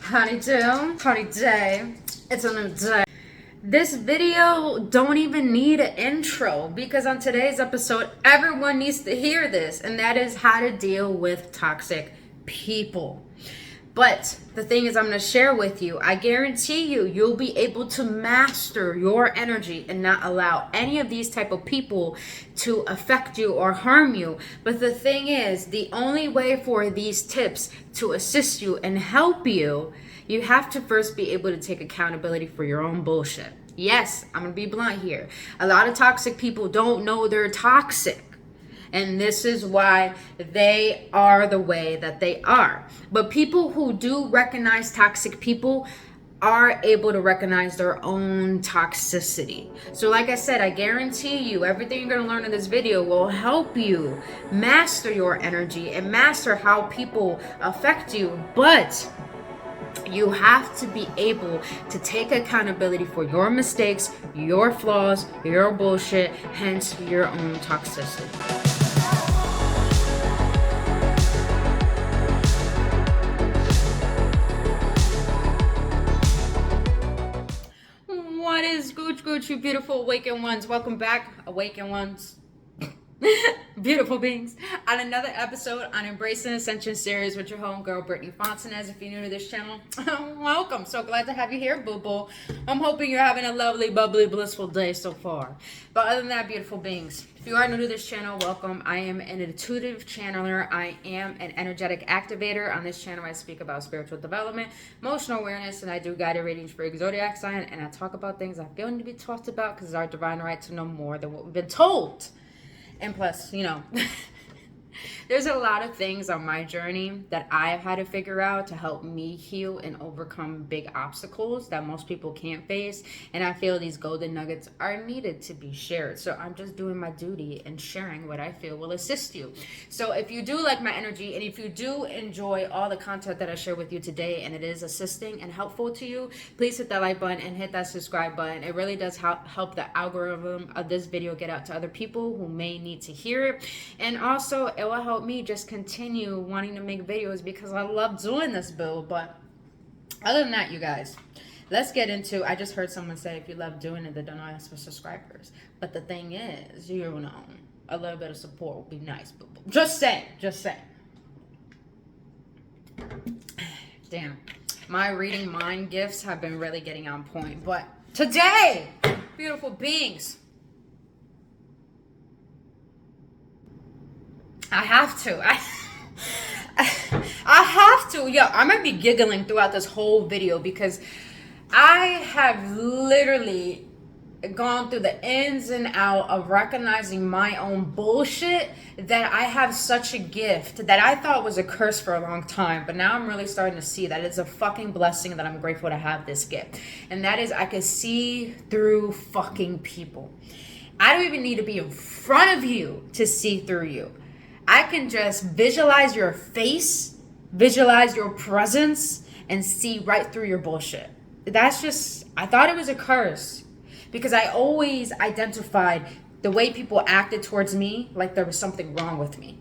Howdy do, howdy day, it's a new day. This video don't even need an intro because on today's episode, everyone needs to hear this, and that is how to deal with toxic people. But the thing is, I'm going to share with you, I guarantee you'll be able to master your energy and not allow any of these type of people to affect you or harm you. But the thing is, the only way for these tips to assist you and help you, you have to first be able to take accountability for your own bullshit. Yes, I'm going to be blunt here. A lot of toxic people don't know they're toxic. And this is why they are the way that they are. But people who do recognize toxic people are able to recognize their own toxicity. So like I said, I guarantee you everything you're going to learn in this video will help you master your energy and master how people affect you. But you have to be able to take accountability for your mistakes, your flaws, your bullshit, hence your own toxicity. What is Gooch, you beautiful awakened ones? Welcome back, awakened ones. Beautiful beings, on another episode on Embracing Ascension series with your homegirl Brittany Fontanez. If you're new to this channel, welcome. So glad to have you here, boo-boo. I'm hoping you're having a lovely, bubbly, blissful day so far. But other than that, beautiful beings, if you are new to this channel, welcome. I am an intuitive channeler. I am an energetic activator. On this channel, I speak about spiritual development, emotional awareness, and I do guided readings for your zodiac sign. And I talk about things I feel need to be talked about because it's our divine right to know more than what we've been told. And plus, there's a lot of things on my journey that I've had to figure out to help me heal and overcome big obstacles that most people can't face. And I feel these golden nuggets are needed to be shared. So I'm just doing my duty and sharing what I feel will assist you. So if you do like my energy and if you do enjoy all the content that I share with you today and it is assisting and helpful to you, please hit that like button and hit that subscribe button. It really does help the algorithm of this video get out to other people who may need to hear it. And also it will help me just continue wanting to make videos because I love doing this, boo. But other than that, you guys, let's get into, I just heard someone say if you love doing it, then don't ask for subscribers. But the thing is, a little bit of support would be nice, boo. Just saying. Damn, my reading mind gifts have been really getting on point. But today, beautiful beings, I have to. I have to. Yo, I might be giggling throughout this whole video because I have literally gone through the ins and out of recognizing my own bullshit, that I have such a gift that I thought was a curse for a long time. But now I'm really starting to see that it's a fucking blessing, that I'm grateful to have this gift. And that is I can see through fucking people. I don't even need to be in front of you to see through you. I can just visualize your face, visualize your presence, and see right through your bullshit. That's just, I thought it was a curse because I always identified the way people acted towards me like there was something wrong with me.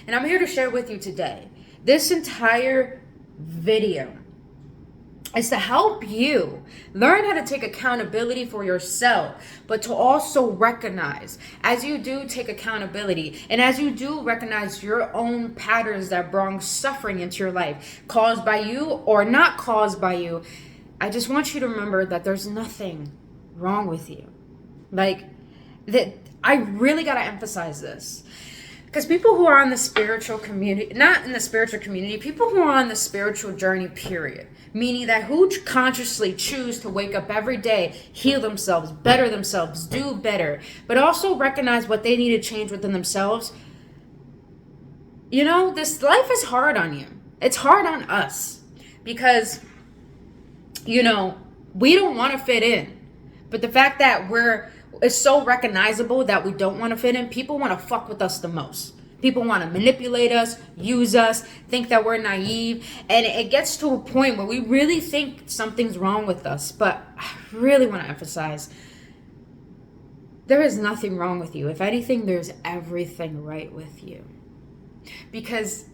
And I'm here to share with you today, this entire video is to help you learn how to take accountability for yourself, but to also recognize, as you do take accountability and as you do recognize your own patterns that bring suffering into your life, caused by you or not caused by you, I just want you to remember that there's nothing wrong with you. Like, that, I really got to emphasize this. Because people who are on the spiritual community, not in the spiritual community, people who are on the spiritual journey, period, meaning that who consciously choose to wake up every day, heal themselves, better themselves, do better, but also recognize what they need to change within themselves. This life is hard on you. It's hard on us because, we don't want to fit in. But the fact that it's so recognizable that we don't want to fit in, people want to fuck with us the most. People want to manipulate us, use us, think that we're naive. And it gets to a point where we really think something's wrong with us. But I really want to emphasize, there is nothing wrong with you. If anything, there's everything right with you. Because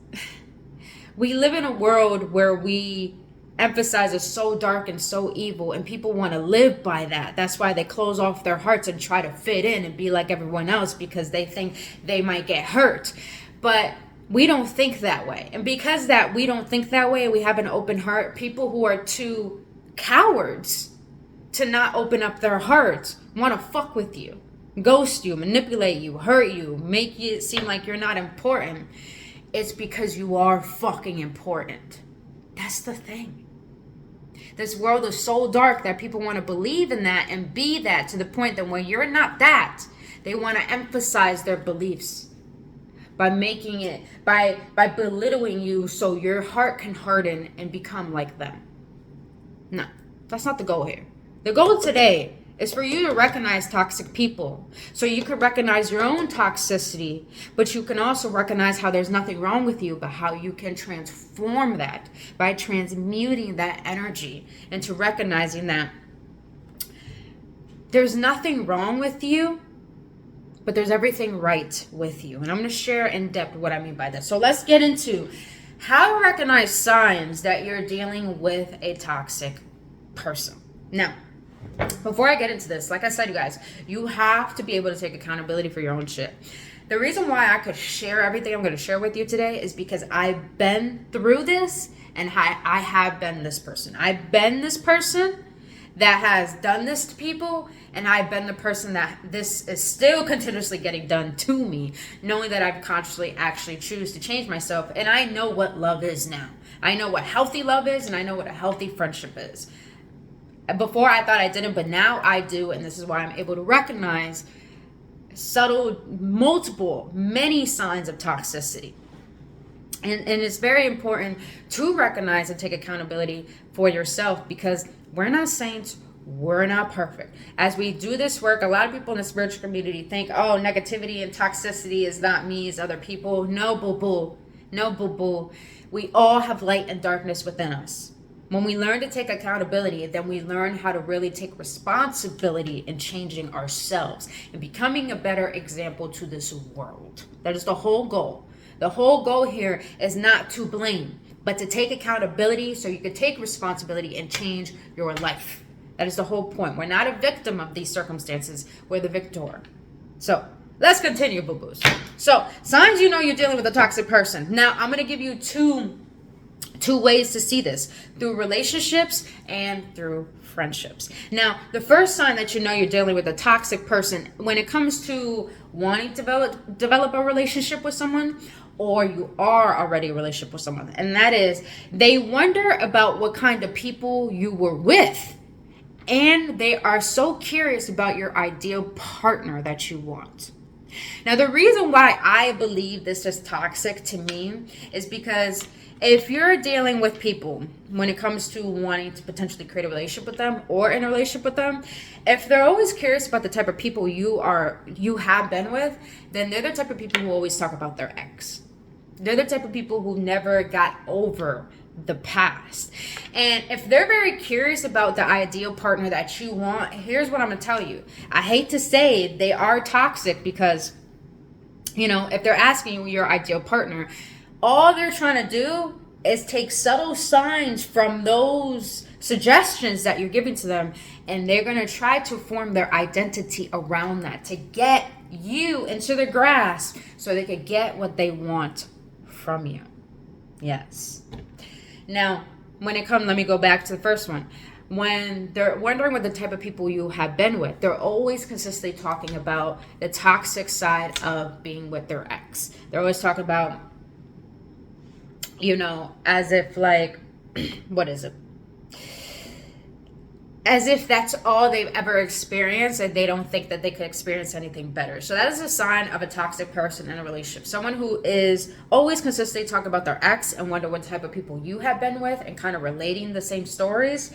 we live in a world where we emphasize is so dark and so evil, and people want to live by that. That's why they close off their hearts and try to fit in and be like everyone else, because they think they might get hurt. But we don't think that way. And because that we don't think that way, we have an open heart. People who are too cowards to not open up their hearts want to fuck with you, ghost you, manipulate you, hurt you, make you seem like you're not important. It's because you are fucking important. That's the thing. This world is so dark that people want to believe in that and be that, to the point that when you're not that, they want to emphasize their beliefs by making it, by belittling you so your heart can harden and become like them. No, that's not the goal here. The goal today is for you to recognize toxic people, so you can recognize your own toxicity, but you can also recognize how there's nothing wrong with you, but how you can transform that by transmuting that energy into recognizing that there's nothing wrong with you, but there's everything right with you. And I'm going to share in depth what I mean by that. So let's get into how to recognize signs that you're dealing with a toxic person. Now, before I get into this, like I said, you guys, you have to be able to take accountability for your own shit. The reason why I could share everything I'm going to share with you today is because I've been through this, and I have been this person. I've been this person that has done this to people, and I've been the person that this is still continuously getting done to me, knowing that I've consciously actually choose to change myself. And I know what love is now. I know what healthy love is, and I know what a healthy friendship is. Before I thought I didn't, but now I do, and this is why I'm able to recognize subtle, many signs of toxicity. And it's very important to recognize and take accountability for yourself, because we're not saints, we're not perfect. As we do this work, a lot of people in the spiritual community think, oh, negativity and toxicity is not me, it's other people. No, boo-boo. No, boo-boo. We all have light and darkness within us. When we learn to take accountability, then we learn how to really take responsibility in changing ourselves and becoming a better example to this world. That is the whole goal. The whole goal here is not to blame, but to take accountability so you can take responsibility and change your life. That is the whole point. We're not a victim of these circumstances. We're the victor. So let's continue, boo-boos. So signs you know you're dealing with a toxic person. Now, I'm going to give you two ways to see this: through relationships and through friendships. Now, the first sign that you know you're dealing with a toxic person, when it comes to wanting to develop a relationship with someone, or you are already in a relationship with someone, and that is they wonder about what kind of people you were with, and they are so curious about your ideal partner that you want. Now, the reason why I believe this is toxic to me is because if you're dealing with people, when it comes to wanting to potentially create a relationship with them or in a relationship with them, if they're always curious about the type of people you have been with, then they're the type of people who always talk about their ex. They're the type of people who never got over the past. And if they're very curious about the ideal partner that you want, here's what I'm going to tell you. I hate to say they are toxic, because, you know, if they're asking you your ideal partner, all they're trying to do is take subtle signs from those suggestions that you're giving to them, and they're going to try to form their identity around that to get you into their grasp so they could get what they want from you. Yes. Now, when it comes, let me go back to the first one. When they're wondering what the type of people you have been with, they're always consistently talking about the toxic side of being with their ex. They're always talking about, you know, as if like, what is it? As if that's all they've ever experienced, and they don't think that they could experience anything better. So that is a sign of a toxic person in a relationship. Someone who is always consistently talking about their ex and wonder what type of people you have been with and kind of relating the same stories.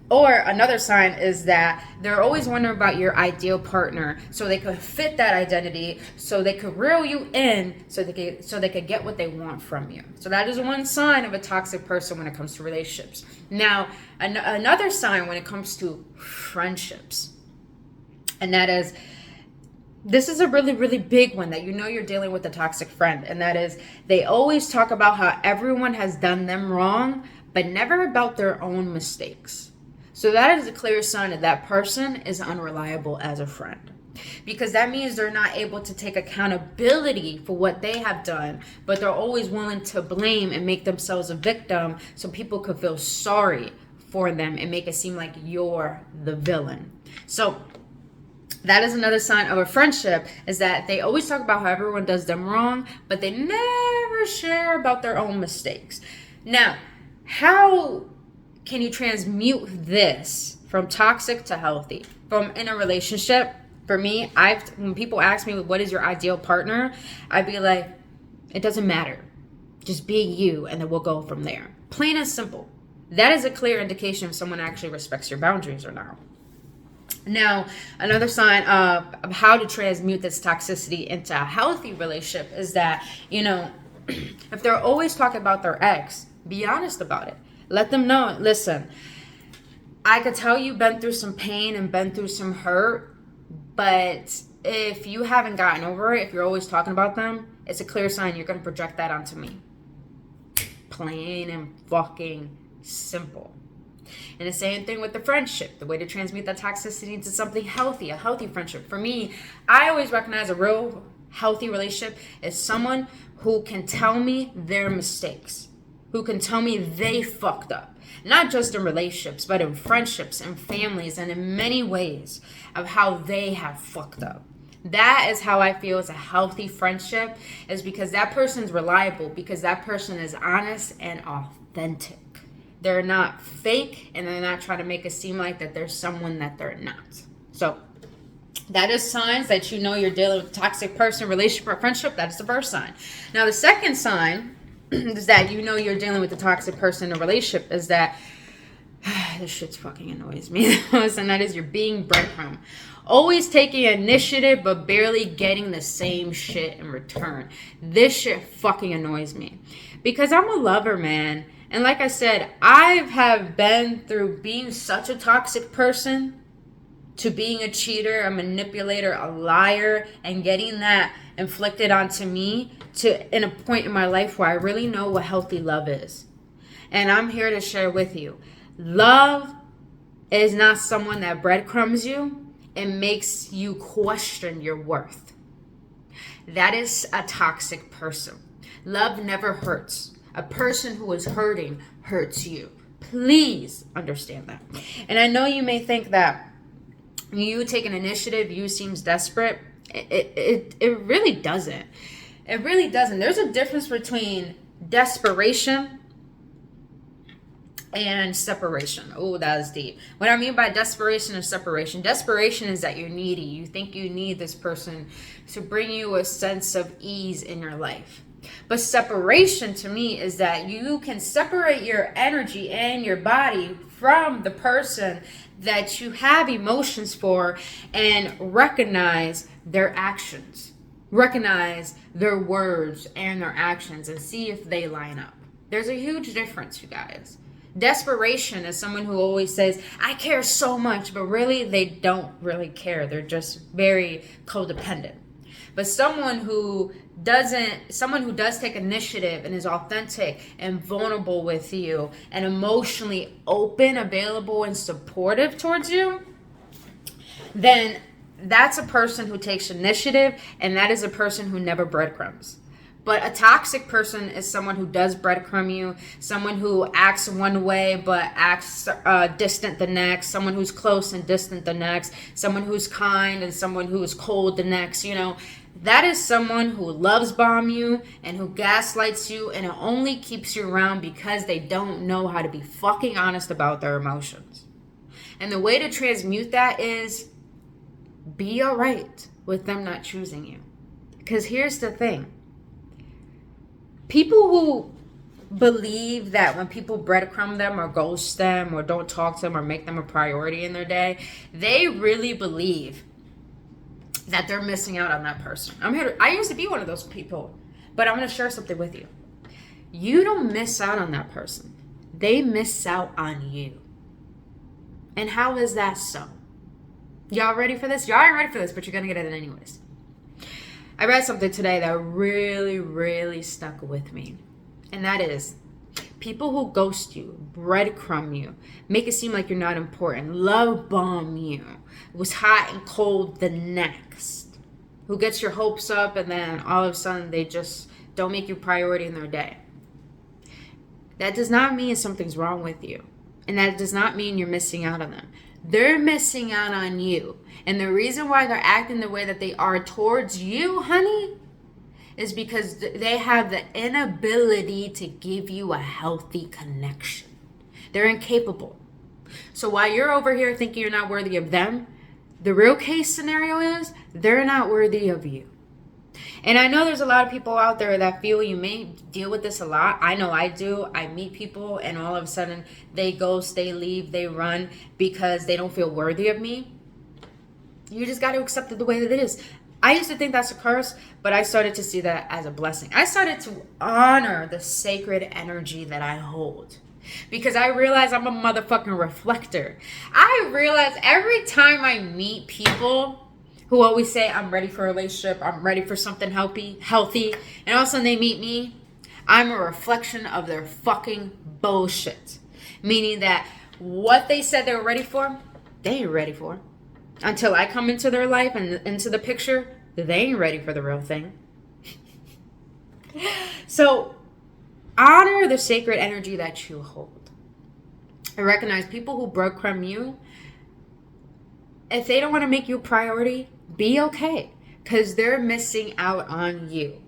Or another sign is that they're always wondering about your ideal partner so they could fit that identity, so they could reel you in, so they could get what they want from you. So that is one sign of a toxic person when it comes to relationships. Now, another sign when it comes to friendships, and that is, this is a really, really big one that you know you're dealing with a toxic friend, and that is they always talk about how everyone has done them wrong, but never about their own mistakes. So that is a clear sign that that person is unreliable as a friend. Because that means they're not able to take accountability for what they have done, but they're always willing to blame and make themselves a victim so people could feel sorry for them and make it seem like you're the villain. So that is another sign of a friendship, is that they always talk about how everyone does them wrong, but they never share about their own mistakes. Now, how can you transmute this from toxic to healthy? From in a relationship, for me, when people ask me, what is your ideal partner? I'd be like, it doesn't matter. Just be you, and then we'll go from there. Plain and simple. That is a clear indication if someone actually respects your boundaries or not. Now, another sign of how to transmute this toxicity into a healthy relationship is that, if they're always talking about their ex, be honest about it. Let them know, listen, I could tell you've been through some pain and been through some hurt, but if you haven't gotten over it, if you're always talking about them, it's a clear sign you're going to project that onto me. Plain and fucking simple. And the same thing with the friendship. The way to transmute that toxicity into something healthy, a healthy friendship. For me, I always recognize a real healthy relationship is someone who can tell me their mistakes, who can tell me they fucked up. Not just in relationships, but in friendships and families and in many ways of how they have fucked up. That is how I feel is a healthy friendship, is because that person's reliable, because that person is honest and authentic. They're not fake, and they're not trying to make it seem like that there's someone that they're not. So that is signs that you know you're dealing with a toxic person, relationship, or friendship. That's the first sign. Now, the second sign is that you know you're dealing with a toxic person in a relationship is that this shit's fucking annoys me the most, and that is you're being breadcrumb. Always taking initiative but barely getting the same shit in return. This shit fucking annoys me because I'm a lover, man. And like I said, I have been through being such a toxic person to being a cheater, a manipulator, a liar, and getting that inflicted onto me to in a point in my life where I really know what healthy love is. And I'm here to share with you. Love is not someone that breadcrumbs you and makes you question your worth. That is a toxic person. Love never hurts. A person who is hurting hurts you. Please understand that. And I know you may think that you take an initiative, you seems desperate. It really doesn't. It really doesn't. There's a difference between desperation and separation. Oh, that is deep. What I mean by desperation and separation is that you're needy. You think you need this person to bring you a sense of ease in your life. But separation to me is that you can separate your energy and your body from the person that you have emotions for and recognize their actions. Recognize their words and their actions and see if they line up. There's a huge difference, you guys. Desperation is someone who always says, I care so much, but really they don't really care. They're just very codependent. But someone who does take initiative and is authentic and vulnerable with you and emotionally open, available, and supportive towards you, then that's a person who takes initiative, and that is a person who never breadcrumbs. But a toxic person is someone who does breadcrumb you, someone who acts one way but acts distant the next, someone who's close and distant the next, someone who's kind and someone who is cold the next, That is someone who loves bomb you and who gaslights you, and it only keeps you around because they don't know how to be fucking honest about their emotions. And the way to transmute that is be all right with them not choosing you. Because here's the thing. People who believe that when people breadcrumb them or ghost them or don't talk to them or make them a priority in their day, they really believe that they're missing out on that person. I used to be one of those people, but I'm going to share something with you. You don't miss out on that person. They miss out on you. And how is that so? Y'all ready for this? Y'all ain't ready for this, but you're going to get it anyways. I read something today that really, really stuck with me. And that is, People who ghost you, breadcrumb you, make it seem like you're not important, love bomb you, was hot and cold the next, who gets your hopes up and then all of a sudden they just don't make you priority in their day. That does not mean something's wrong with you. And that does not mean you're missing out on them. They're missing out on you. And the reason why they're acting the way that they are towards you, honey, is because they have the inability to give you a healthy connection. They're incapable. So while you're over here thinking you're not worthy of them, the real case scenario is they're not worthy of you. And I know there's a lot of people out there that feel, you may deal with this a lot. I know I do. I meet people and all of a sudden they ghost, they leave, they run because they don't feel worthy of me. You just got to accept it the way that it is. I used to think that's a curse, but I started to see that as a blessing. I started to honor the sacred energy that I hold because I realize I'm a motherfucking reflector. I realize every time I meet people who always say, I'm ready for a relationship, I'm ready for something healthy, and all of a sudden they meet me, I'm a reflection of their fucking bullshit. Meaning that what they said they were ready for, they ain't ready for. Until I come into their life and into the picture, they ain't ready for the real thing. So, honor the sacred energy that you hold. I recognize people who breadcrumb you, if they don't want to make you a priority, be okay, because they're missing out on you.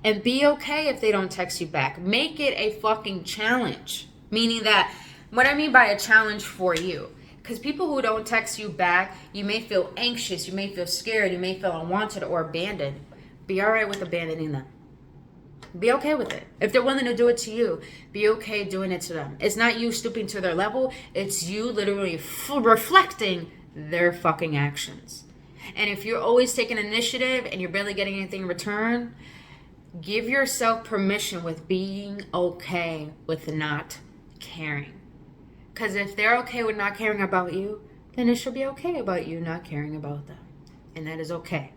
And be okay if they don't text you back. Make it a fucking challenge. Meaning that, what I mean by a challenge for you, because people who don't text you back, you may feel anxious, you may feel scared, you may feel unwanted or abandoned. Be all right with abandoning them. Be okay with it. If they're willing to do it to you, be okay doing it to them. It's not you stooping to their level. It's you literally reflecting their fucking actions. And if you're always taking initiative and you're barely getting anything in return, give yourself permission with being okay with not caring. Because if they're okay with not caring about you, then it should be okay about you not caring about them. And that is okay.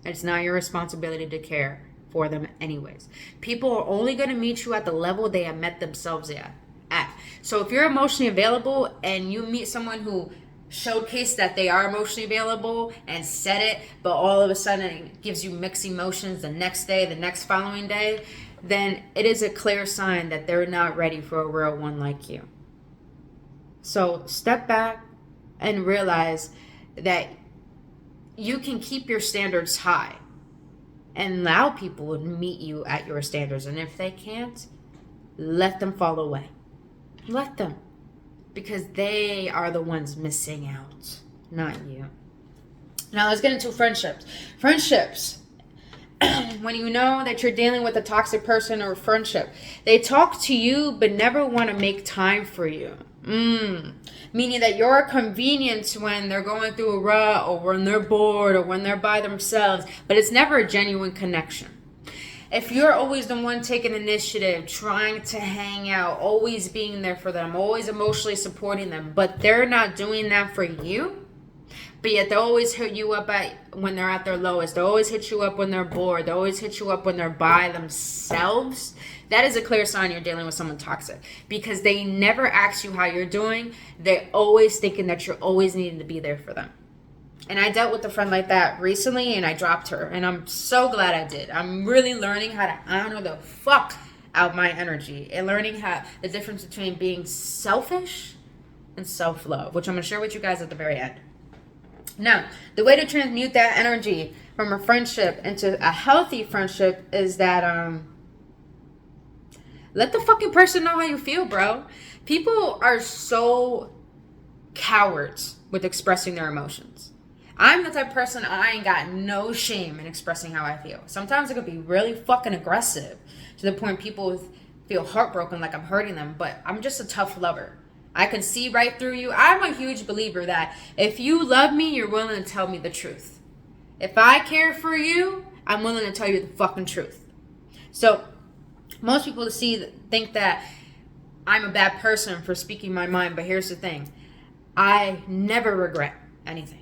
It's not your responsibility to care for them anyways. People are only going to meet you at the level they have met themselves at. So if you're emotionally available and you meet someone who showcase that they are emotionally available and said it, but all of a sudden it gives you mixed emotions the next day, the next following day, then it is a clear sign that they're not ready for a real one like you. So step back and realize that you can keep your standards high and allow people to meet you at your standards. And if they can't, let them fall away. Let them. Because they are the ones missing out, not you. Now let's get into friendships. Friendships. When you know that you're dealing with a toxic person or a friendship, they talk to you but never want to make time for you. Meaning that you're a convenience when they're going through a rut or when they're bored or when they're by themselves, but it's never a genuine connection. If you're always the one taking initiative, trying to hang out, always being there for them, always emotionally supporting them, but they're not doing that for you, but yet they always hit you up when they're at their lowest, they always hit you up when they're bored, they always hit you up when they're by themselves, that is a clear sign you're dealing with someone toxic. Because they never ask you how you're doing, they're always thinking that you're always needing to be there for them. And I dealt with a friend like that recently and I dropped her. And I'm so glad I did. I'm really learning how to honor the fuck out my energy. And learning the difference between being selfish and self-love. Which I'm going to share with you guys at the very end. Now, the way to transmute that energy from a friendship into a healthy friendship is that let the fucking person know how you feel, bro. People are so cowards with expressing their emotions. I'm the type of person, I ain't got no shame in expressing how I feel. Sometimes it could be really fucking aggressive to the point people feel heartbroken like I'm hurting them, but I'm just a tough lover. I can see right through you. I'm a huge believer that if you love me, you're willing to tell me the truth. If I care for you, I'm willing to tell you the fucking truth. So most people think that I'm a bad person for speaking my mind, but here's the thing. I never regret anything.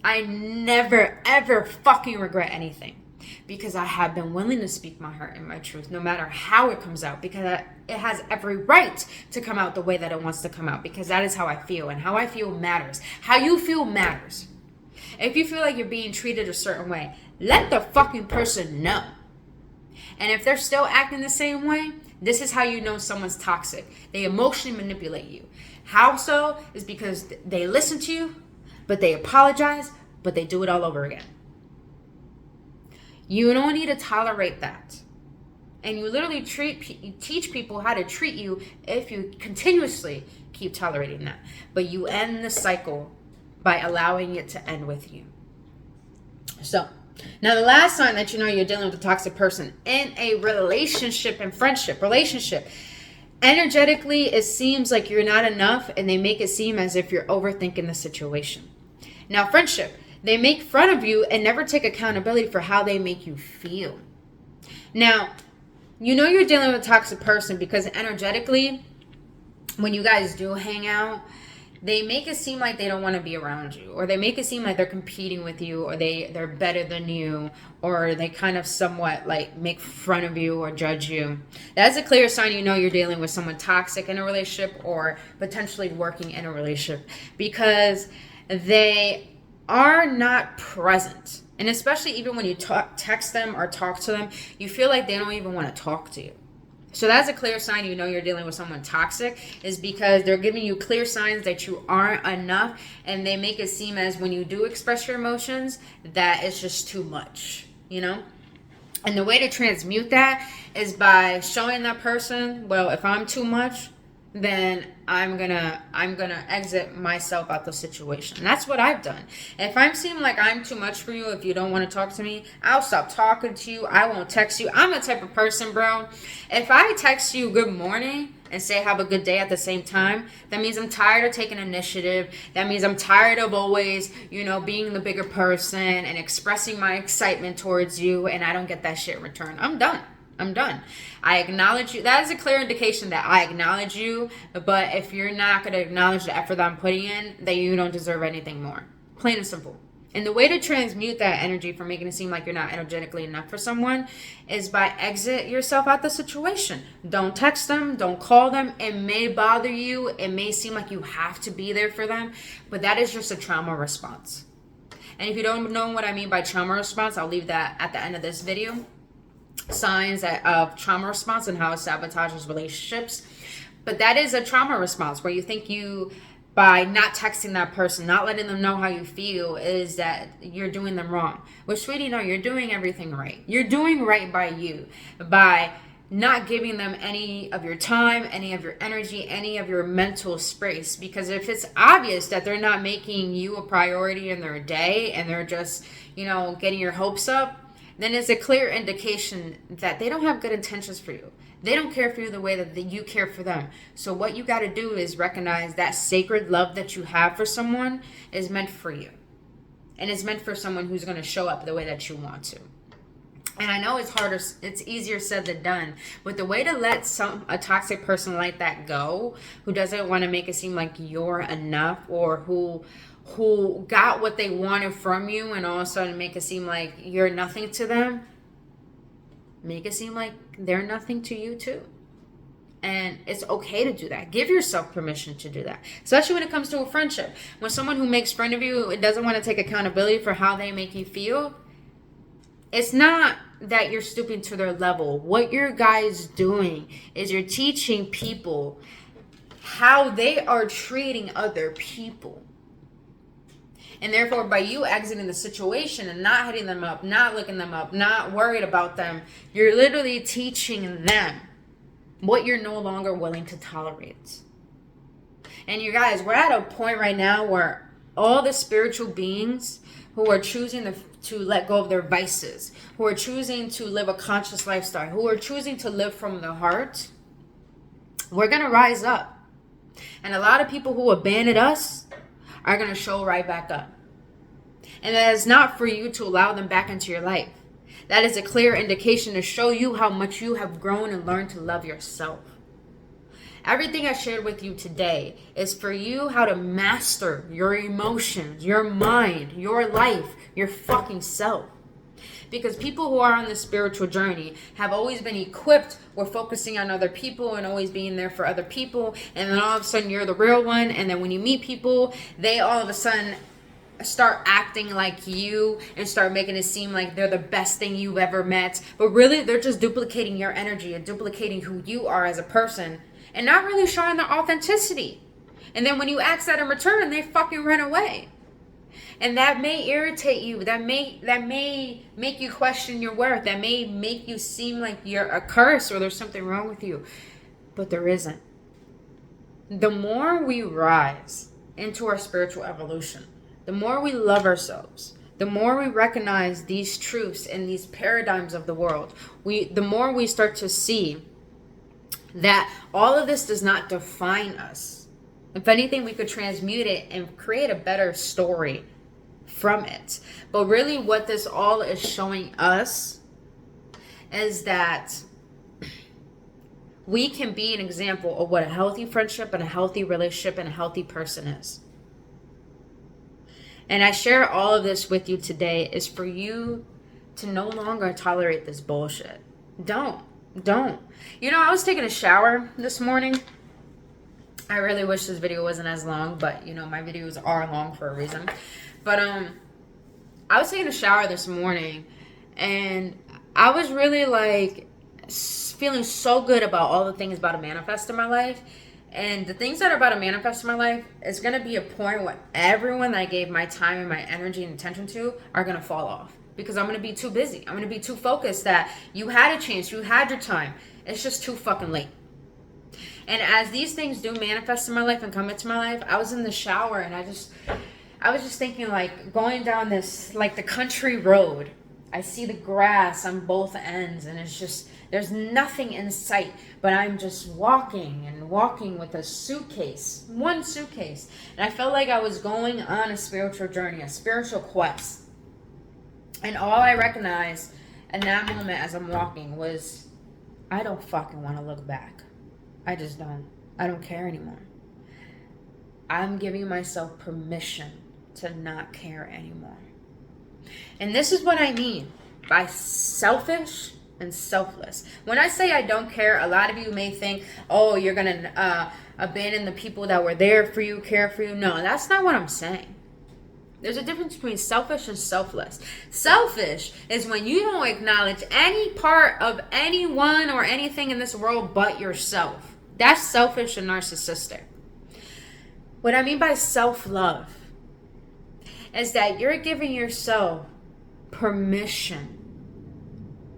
I never, ever fucking regret anything. because I have been willing to speak my heart and my truth, no matter how it comes out, because it has every right to come out the way that it wants to come out, because that is how I feel, and how I feel matters. How you feel matters. If you feel like you're being treated a certain way, let the fucking person know. And if they're still acting the same way, this is how you know someone's toxic. They emotionally manipulate you. How so? Is because they listen to you, but they apologize, but they do it all over again. You don't need to tolerate that. And you literally teach people how to treat you if you continuously keep tolerating that. But you end the cycle by allowing it to end with you. So, now the last sign that you know you're dealing with a toxic person in a relationship and relationship, energetically it seems like you're not enough, and they make it seem as if you're overthinking the situation. Now, friendship, they make fun of you and never take accountability for how they make you feel. Now, you know you're dealing with a toxic person because energetically, when you guys do hang out, they make it seem like they don't want to be around you, or they make it seem like they're competing with you, or they're better than you, or they kind of somewhat like make fun of you or judge you. That's a clear sign you know you're dealing with someone toxic in a relationship, or potentially working in a relationship, because they are not present. And especially even when you text them or talk to them, you feel like they don't even want to talk to you. So that's a clear sign you know you're dealing with someone toxic, is because they're giving you clear signs that you aren't enough, and they make it seem as when you do express your emotions that it's just too much, you know? And the way to transmute that is by showing that person, well, if I'm too much, then I'm gonna exit myself out the situation. And that's what I've done. If I seem like I'm too much for you, if you don't want to talk to me, I'll stop talking to you. I won't text you. I'm the type of person, bro. If I text you good morning and say have a good day at the same time, that means I'm tired of taking initiative. That means I'm tired of always, being the bigger person and expressing my excitement towards you, and I don't get that shit in return. I'm done. I acknowledge you. That is a clear indication that I acknowledge you. But if you're not going to acknowledge the effort that I'm putting in, then you don't deserve anything more. Plain and simple. And the way to transmute that energy from making it seem like you're not energetically enough for someone is by exit yourself out the situation. Don't text them. Don't call them. It may bother you. It may seem like you have to be there for them. But that is just a trauma response. And if you don't know what I mean by trauma response, I'll leave that at the end of this video. Signs of trauma response and how it sabotages relationships. But that is a trauma response where you think by not texting that person, not letting them know how you feel, is that you're doing them wrong. Well, sweetie, no, you're doing everything right. You're doing right by you, by not giving them any of your time, any of your energy, any of your mental space. Because if it's obvious that they're not making you a priority in their day, and they're just, getting your hopes up, then it's a clear indication that they don't have good intentions for you. They don't care for you the way that you care for them. So what you got to do is recognize that sacred love that you have for someone is meant for you. And it's meant for someone who's going to show up the way that you want to. And I know it's easier said than done, but the way to let a toxic person like that go, who doesn't want to make it seem like you're enough, or who got what they wanted from you and all of a sudden make it seem like you're nothing to them, make it seem like they're nothing to you too. And it's okay to do that. Give yourself permission to do that, especially when it comes to a friendship. When someone who makes fun of you, it doesn't want to take accountability for how they make you feel, it's not that you're stooping to their level. What you're guys doing is you're teaching people how they are treating other people. And therefore, by you exiting the situation and not hitting them up, not looking them up, not worried about them, you're literally teaching them what you're no longer willing to tolerate. And you guys, we're at a point right now where all the spiritual beings who are choosing to let go of their vices, who are choosing to live a conscious lifestyle, who are choosing to live from the heart, we're going to rise up. And a lot of people who abandoned us are going to show right back up. And that is not for you to allow them back into your life. That is a clear indication to show you how much you have grown and learned to love yourself. Everything I shared with you today is for you how to master your emotions, your mind, your life, your fucking self. Because people who are on the spiritual journey have always been equipped with focusing on other people and always being there for other people. And then all of a sudden you're the real one. And then when you meet people, they all of a sudden start acting like you and start making it seem like they're the best thing you've ever met. But really, they're just duplicating your energy and duplicating who you are as a person and not really showing their authenticity. And then when you ask that in return, they fucking run away. And that may irritate you. That may make you question your worth. That may make you seem like you're a curse or there's something wrong with you. But there isn't. The more we rise into our spiritual evolution, the more we love ourselves, the more we recognize these truths and these paradigms of the world, the more we start to see that all of this does not define us. If anything, we could transmute it and create a better story from it. But really what this all is showing us is that we can be an example of what a healthy friendship and a healthy relationship and a healthy person is. And I share all of this with you today is for you to no longer tolerate this bullshit. Don't. You know, I was taking a shower this morning. I really wish this video wasn't as long, but you know, my videos are long for a reason. But I was taking a shower this morning and I was really like feeling so good about all the things about to manifest in my life. And the things that are about to manifest in my life is going to be a point where everyone that I gave my time and my energy and attention to are going to fall off. Because I'm going to be too busy. I'm going to be too focused that you had a chance. You had your time. It's just too fucking late. And as these things do manifest in my life and come into my life, I was in the shower and I was just thinking like going down this, like the country road. I see the grass on both ends and it's just, there's nothing in sight, but I'm just walking with a suitcase, one suitcase. And I felt like I was going on a spiritual journey, a spiritual quest. And all I recognized in that moment as I'm walking was, I don't fucking want to look back. I just don't. I don't care anymore. I'm giving myself permission to not care anymore. And this is what I mean by selfish and selfless. When I say I don't care, a lot of you may think, oh, you're going to abandon the people that were there for you, care for you. No, that's not what I'm saying. There's a difference between selfish and selfless. Selfish is when you don't acknowledge any part of anyone or anything in this world but yourself. That's selfish and narcissistic. What I mean by self-love is that you're giving yourself permission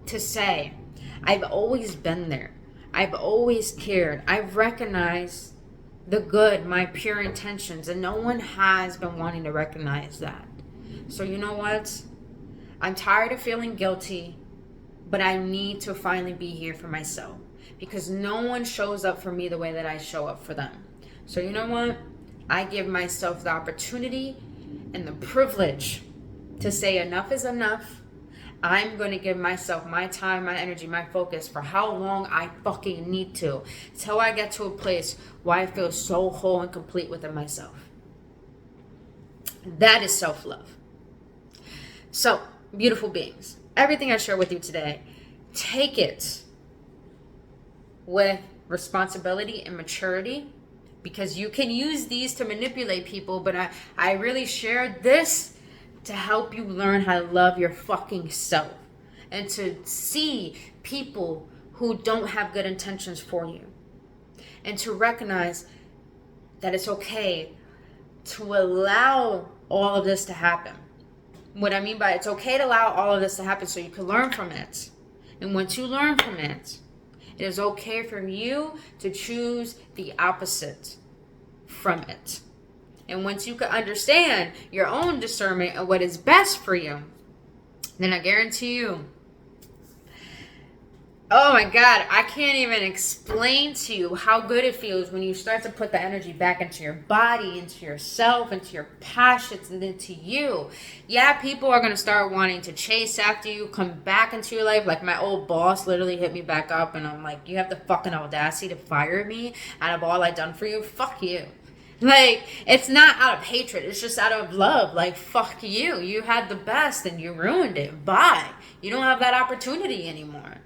to say, I've always been there. I've always cared. I've recognized the good, my pure intentions, and no one has been wanting to recognize that. So you know what? I'm tired of feeling guilty, but I need to finally be here for myself because no one shows up for me the way that I show up for them. So you know what? I give myself the opportunity and the privilege to say enough is enough. I'm going to give myself my time, my energy, my focus for how long I fucking need to till I get to a place where I feel so whole and complete within myself. That is self-love. So, beautiful beings, everything I share with you today, take it with responsibility and maturity because you can use these to manipulate people, but I really shared this to help you learn how to love your fucking self and to see people who don't have good intentions for you and to recognize that it's okay to allow all of this to happen. What I mean by it's okay to allow all of this to happen so you can learn from it. And once you learn from it, it is okay for you to choose the opposite from it. And once you can understand your own discernment of what is best for you, then I guarantee you, oh my God, I can't even explain to you how good it feels when you start to put the energy back into your body, into yourself, into your passions, and into you. Yeah, people are going to start wanting to chase after you, come back into your life. Like my old boss literally hit me back up and I'm like, you have the fucking audacity to fire me out of all I've done for you? Fuck you. Like, it's not out of hatred. It's just out of love. Like, fuck you. You had the best and you ruined it. Bye. You don't have that opportunity anymore.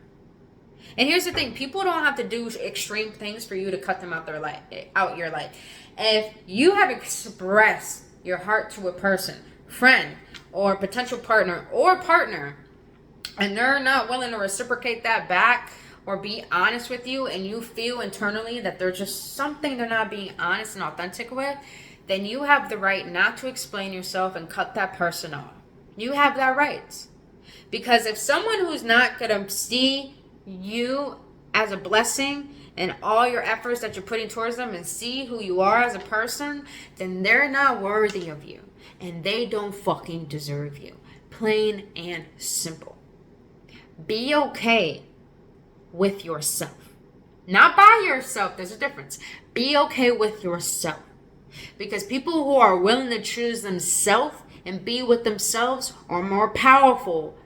And here's the thing. People don't have to do extreme things for you to cut them out their life, out your life. If you have expressed your heart to a person, friend, or potential partner, and they're not willing to reciprocate that back or be honest with you, and you feel internally that there's just something they're not being honest and authentic with, then you have the right not to explain yourself and cut that person off. You have that right. Because if someone who's not going to see you as a blessing and all your efforts that you're putting towards them and see who you are as a person, then they're not worthy of you. And they don't fucking deserve you. Plain and simple. Be okay with yourself. Not by yourself. There's a difference. Be okay with yourself. Because people who are willing to choose themselves and be with themselves are more powerful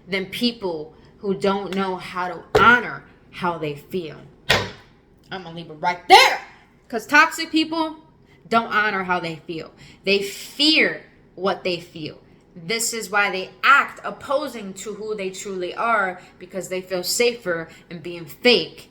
than people who don't know how to honor how they feel. I'm going to leave it right there. Because toxic people don't honor how they feel. They fear what they feel. This is why they act opposing to who they truly are, because they feel safer in being fake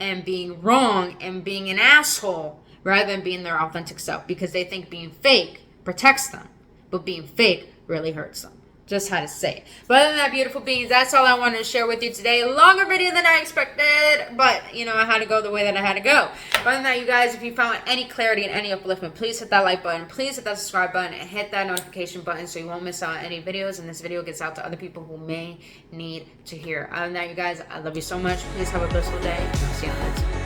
and being wrong and being an asshole rather than being their authentic self, because they think being fake protects them, but being fake really hurts them. Just how to say it. But other than that, beautiful beings, that's all I wanted to share with you today. A longer video than I expected, but I had to go the way that I had to go. But other than that, you guys, if you found any clarity and any upliftment, please hit that like button, please hit that subscribe button, and hit that notification button so you won't miss out on any videos, and this video gets out to other people who may need to hear. Other than that, you guys, I love you so much. Please have a blissful day, and I'll see you on the next one.